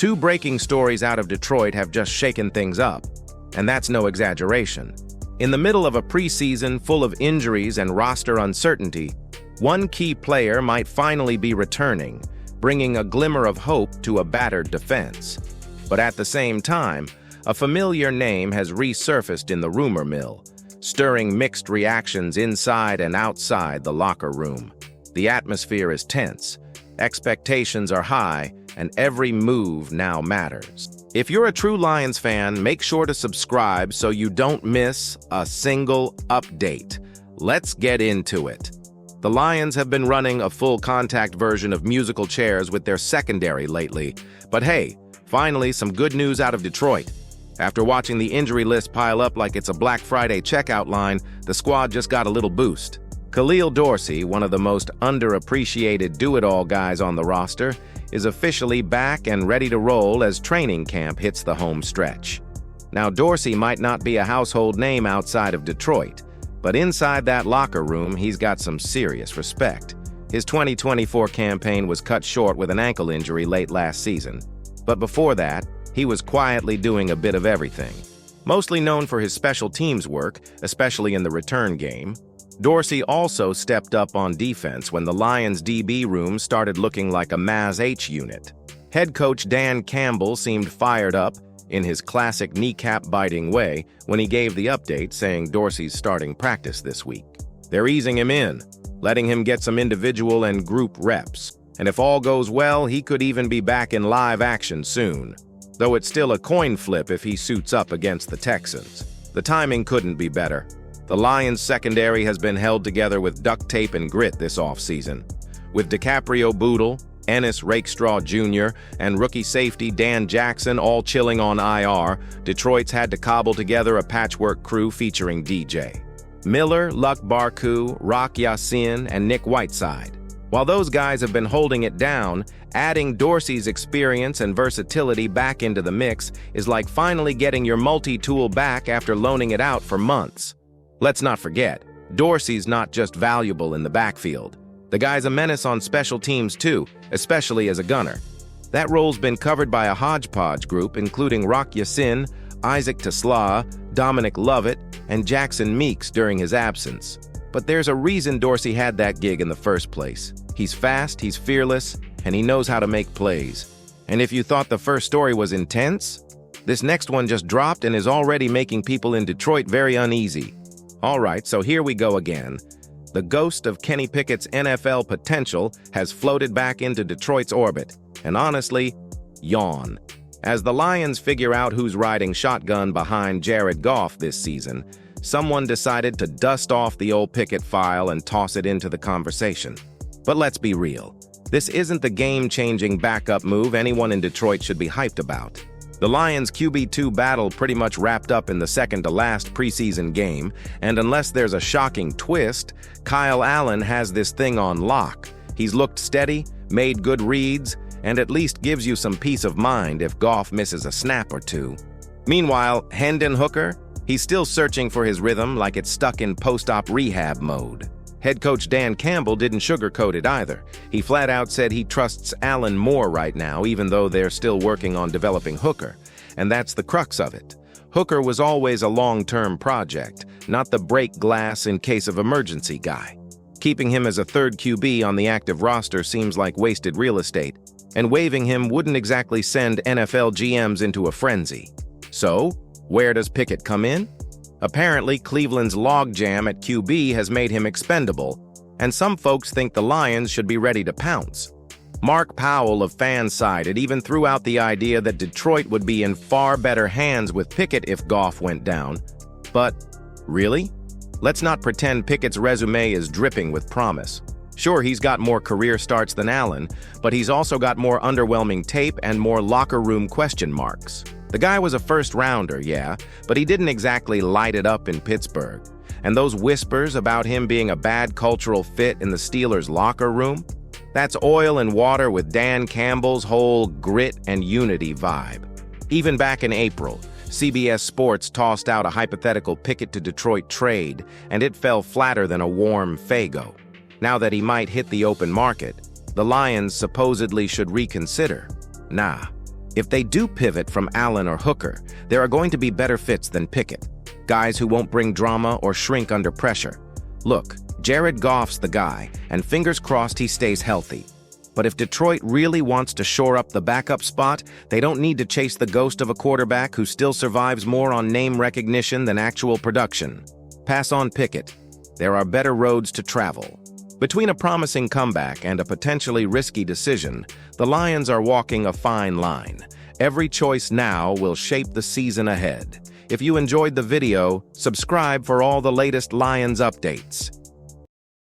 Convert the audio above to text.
Two breaking stories out of Detroit have just shaken things up, and that's no exaggeration. In the middle of a preseason full of injuries and roster uncertainty, one key player might finally be returning, bringing a glimmer of hope to a battered defense. But at the same time, a familiar name has resurfaced in the rumor mill, stirring mixed reactions inside and outside the locker room. The atmosphere is tense, expectations are high, and every move now matters. If you're a true Lions fan, make sure to subscribe so you don't miss a single update. Let's get into it. The Lions have been running a full-contact version of musical chairs with their secondary lately. But hey, finally some good news out of Detroit. After watching the injury list pile up like it's a Black Friday checkout line, the squad just got a little boost. Khalil Dorsy, one of the most underappreciated do-it-all guys on the roster, is officially back and ready to roll as training camp hits the home stretch. Now, Dorsy might not be a household name outside of Detroit, but inside that locker room, he's got some serious respect. His 2024 campaign was cut short with an ankle injury late last season, but before that, he was quietly doing a bit of everything. Mostly known for his special teams work, especially in the return game, Dorsy also stepped up on defense when the Lions' DB room started looking like a Maz H unit. Head coach Dan Campbell seemed fired up, in his classic kneecap-biting way, when he gave the update saying Dorsy's starting practice this week. They're easing him in, letting him get some individual and group reps, and if all goes well, he could even be back in live action soon. Though it's still a coin flip if he suits up against the Texans. The timing couldn't be better. The Lions' secondary has been held together with duct tape and grit this offseason. With DiCaprio Boodle, Ennis Rakestraw Jr., and rookie safety Dan Jackson all chilling on IR, Detroit's had to cobble together a patchwork crew featuring DJ Miller, Luck Barku, Rock Yassin, and Nick Whiteside. While those guys have been holding it down, adding Dorsy's experience and versatility back into the mix is like finally getting your multi-tool back after loaning it out for months. Let's not forget, Dorsy's not just valuable in the backfield. The guy's a menace on special teams too, especially as a gunner. That role's been covered by a hodgepodge group including Rock Yassin, Isaac Tesla, Dominic Lovett, and Jackson Meeks during his absence. But there's a reason Dorsy had that gig in the first place. He's fast, he's fearless, and he knows how to make plays. And if you thought the first story was intense, this next one just dropped and is already making people in Detroit very uneasy. Alright, so here we go again. The ghost of Kenny Pickett's NFL potential has floated back into Detroit's orbit, and honestly, yawn. As the Lions figure out who's riding shotgun behind Jared Goff this season, someone decided to dust off the old Picket file and toss it into the conversation. But let's be real. This isn't the game-changing backup move anyone in Detroit should be hyped about. The Lions' QB2 battle pretty much wrapped up in the second-to-last preseason game, and unless there's a shocking twist, Kyle Allen has this thing on lock. He's looked steady, made good reads, and at least gives you some peace of mind if Goff misses a snap or two. Meanwhile, Hendon Hooker, he's still searching for his rhythm like it's stuck in post-op rehab mode. Head coach Dan Campbell didn't sugarcoat it either. He flat out said he trusts Allen more right now, even though they're still working on developing Hooker. And that's the crux of it. Hooker was always a long-term project, not the break glass in case of emergency guy. Keeping him as a third QB on the active roster seems like wasted real estate, and waiving him wouldn't exactly send NFL GMs into a frenzy. So, where does Picket come in? Apparently, Cleveland's logjam at QB has made him expendable, and some folks think the Lions should be ready to pounce. Mark Powell of Fansided even threw out the idea that Detroit would be in far better hands with Picket if Goff went down. But, really? Let's not pretend Pickett's resume is dripping with promise. Sure, he's got more career starts than Allen, but he's also got more underwhelming tape and more locker room question marks. The guy was a first-rounder, yeah, but he didn't exactly light it up in Pittsburgh. And those whispers about him being a bad cultural fit in the Steelers' locker room? That's oil and water with Dan Campbell's whole grit and unity vibe. Even back in April, CBS Sports tossed out a hypothetical Picket to Detroit trade, and it fell flatter than a warm Faygo. Now that he might hit the open market, the Lions supposedly should reconsider. Nah, If they do pivot from Allen or Hooker, there are going to be better fits than Pickett. Guys who won't bring drama or shrink under pressure. Look, Jared Goff's the guy, and fingers crossed he stays healthy. But if Detroit really wants to shore up the backup spot, they don't need to chase the ghost of a quarterback who still survives more on name recognition than actual production. Pass on Pickett. There are better roads to travel. Between a promising comeback and a potentially risky decision, the Lions are walking a fine line. Every choice now will shape the season ahead. If you enjoyed the video, subscribe for all the latest Lions updates.